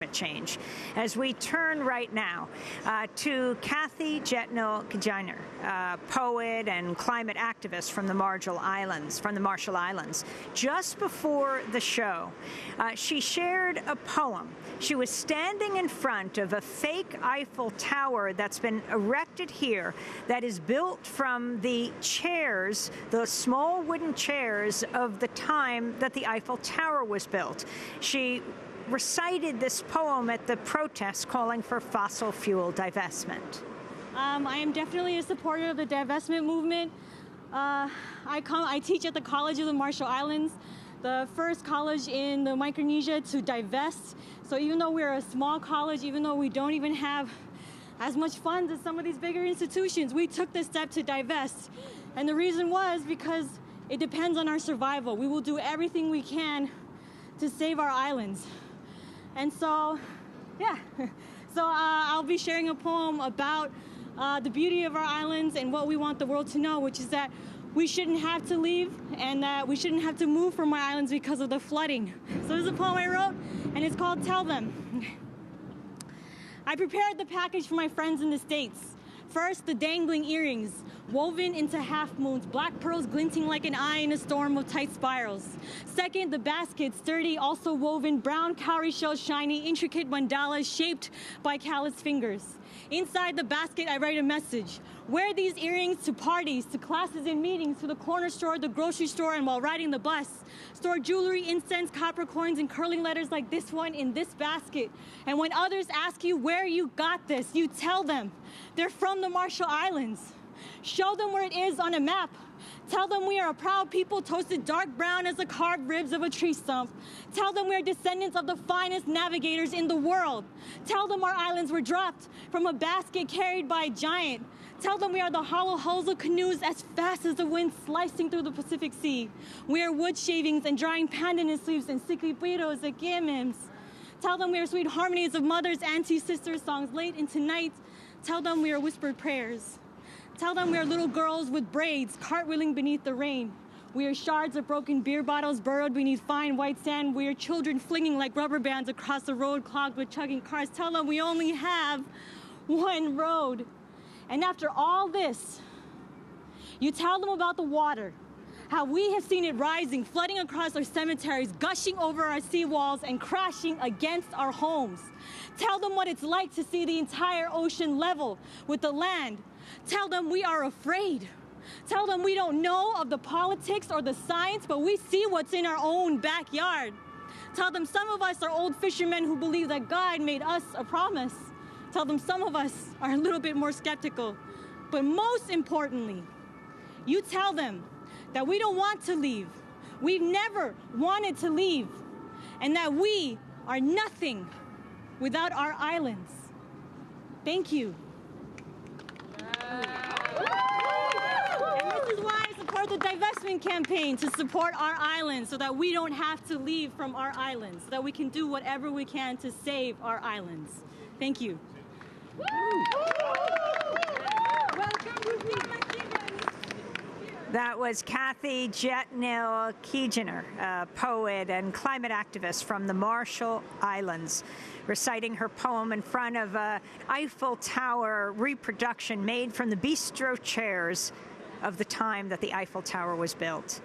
change. As we turn right now to Jetnil-Kijiner, poet and climate activist from the Marshall Islands. Just before the show, she shared a poem. She was standing in front of a fake Eiffel Tower that's been erected here that is built from the chairs, the small wooden chairs of the time that the Eiffel Tower was built. She recited this poem at the protest calling for fossil fuel divestment. I am definitely a supporter of the divestment movement. I teach at the College of the Marshall Islands, the first college in the Micronesia to divest. So even though we're a small college, even though we don't even have as much funds as some of these bigger institutions, we took the step to divest. And the reason was because it depends on our survival. We will do everything we can to save our islands. And so, yeah, I'll be sharing a poem about the beauty of our islands and what we want the world to know, which is that we shouldn't have to leave and that we shouldn't have to move from our islands because of the flooding. So this is a poem I wrote, and it's called Tell Them. I prepared the package for my friends in the States. First, the dangling earrings, woven into half moons, black pearls glinting like an eye in a storm of tight spirals. Second, the basket, sturdy, also woven, brown cowrie shells, shiny, intricate mandalas shaped by calloused fingers. Inside the basket, I write a message. Wear these earrings to parties, to classes and meetings, to the corner store, the grocery store, and while riding the bus. Store jewelry, incense, copper coins, and curling letters like this one in this basket. And when others ask you where you got this, you tell them they're from the Marshall Islands. Show them where it is on a map. Tell them we are a proud people toasted dark brown as the carved ribs of a tree stump. Tell them we are descendants of the finest navigators in the world. Tell them our islands were dropped from a basket carried by a giant. Tell them we are the hollow hulls of canoes as fast as the wind slicing through the Pacific Sea. We are wood shavings and drying pandanus leaves and siquipiros and gamems. Tell them we are sweet harmonies of mothers, aunties, sisters, songs late into night. Tell them we are whispered prayers. Tell them we are little girls with braids, cartwheeling beneath the rain. We are shards of broken beer bottles burrowed beneath fine white sand. We are children flinging like rubber bands across the road clogged with chugging cars. Tell them we only have one road. And after all this, you tell them about the water, how we have seen it rising, flooding across our cemeteries, gushing over our seawalls, and crashing against our homes. Tell them what it's like to see the entire ocean level with the land. Tell them we are afraid. Tell them we don't know of the politics or the science, but we see what's in our own backyard. Tell them some of us are old fishermen who believe that God made us a promise. Tell them some of us are a little bit more skeptical. But most importantly, you tell them that we don't want to leave. We've never wanted to leave. And that we are nothing without our islands. Thank you. And this is why I support the divestment campaign, to support our islands so that we don't have to leave from our islands, so that we can do whatever we can to save our islands. Thank you. That was Jetnil-Kijiner, a poet and climate activist from the Marshall Islands, reciting her poem in front of an Eiffel Tower reproduction made from the bistro chairs of the time that the Eiffel Tower was built.